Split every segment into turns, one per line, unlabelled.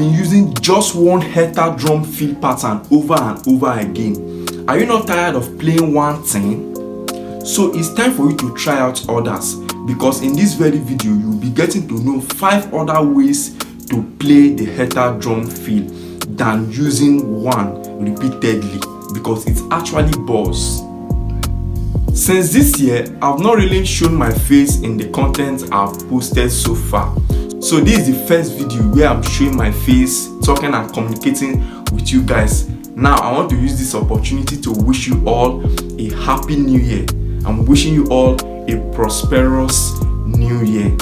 been using just one Herta drum fill pattern over and over again. Are you not tired of playing one thing? So it's time for you to try out others, because in this very video you'll be getting to know 5 other ways to play the Herta drum fill than using one repeatedly, because it's actually boss. Since this year, I've not really shown my face in the content I've posted so far. So this is the first video where I'm showing my face, talking and communicating with you guys. Now I want to use this opportunity to wish you all a happy new year. I'm wishing you all a prosperous new year.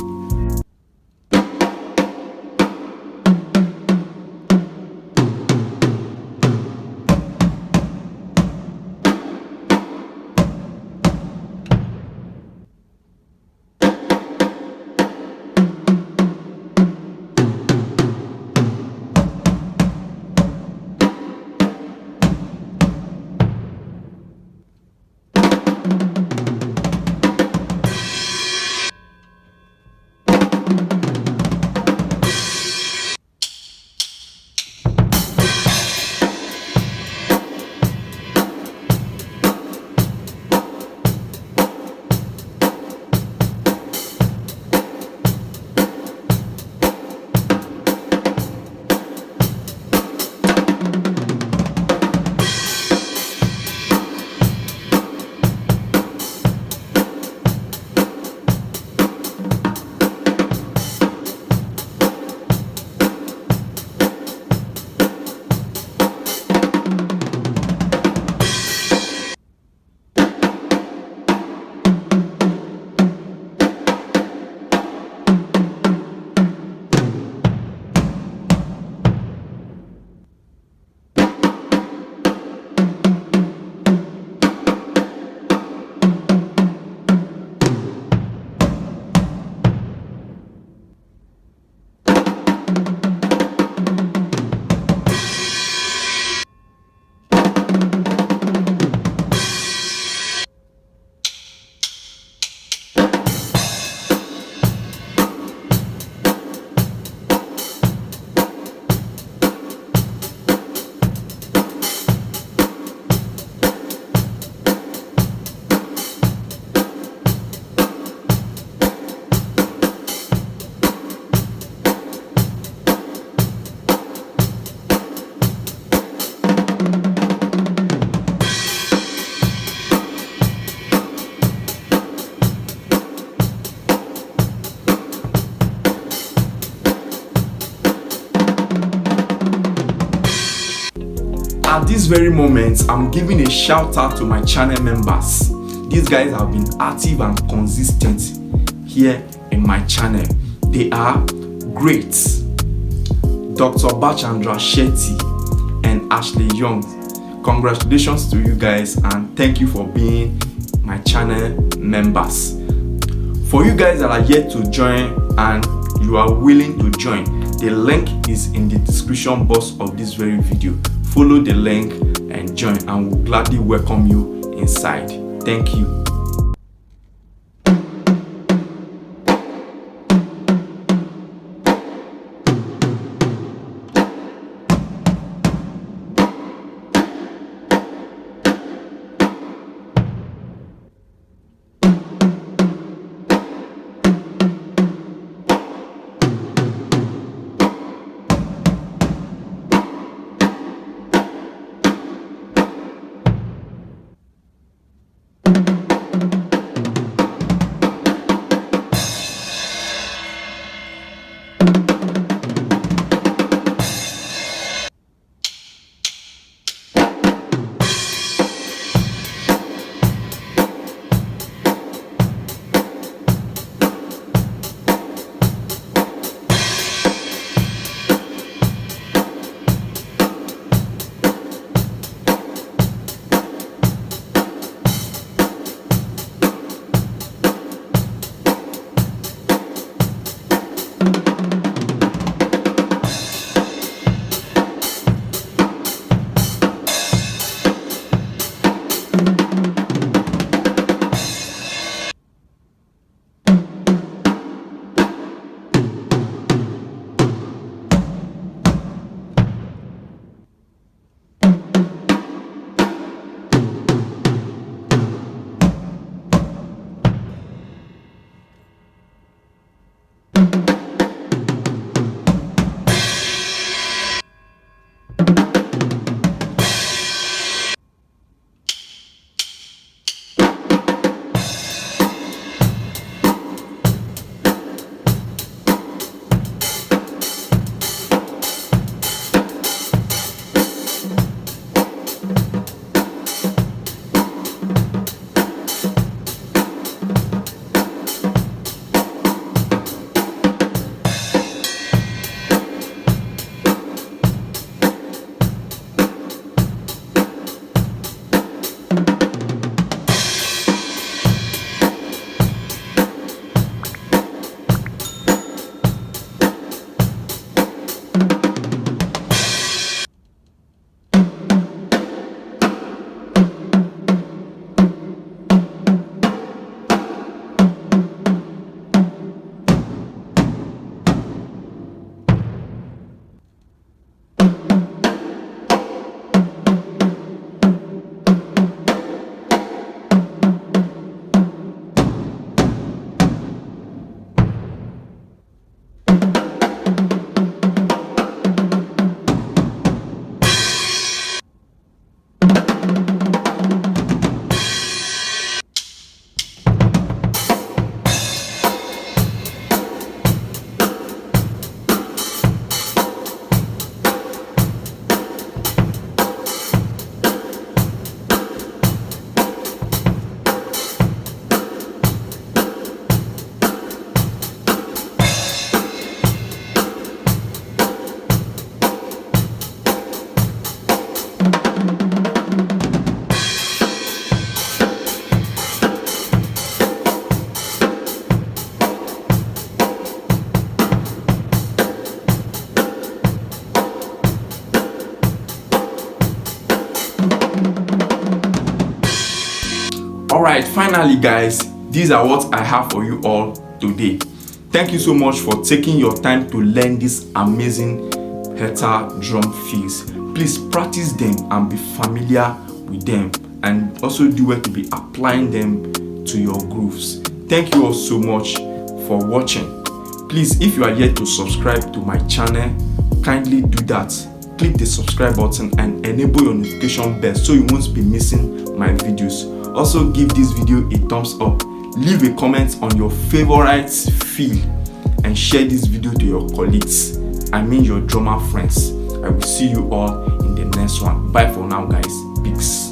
At this very moment, I'm giving a shout out to my channel members. These guys have been active and consistent here in my channel. They are great. Dr. Bachandra Shetty and Ashley Young. Congratulations to you guys and thank you for being my channel members. For you guys that are yet to join and you are willing to join, the link is in the description box of this very video. Follow the link and join, and we'll gladly welcome you inside. Thank you. Alright, finally guys, these are what I have for you all today. Thank you so much for taking your time to learn this amazing Herta drum fills. Please practice them and be familiar with them, and also do well to be applying them to your grooves. Thank you all so much for watching. Please, if you are yet to subscribe to my channel, kindly do that. Click the subscribe button and enable your notification bell so you won't be missing my videos. Also, give this video a thumbs up, leave a comment on your favorite fill, and share this video to your colleagues, I mean your drummer friends. I will see you all in the next one. Bye for now guys. Peace.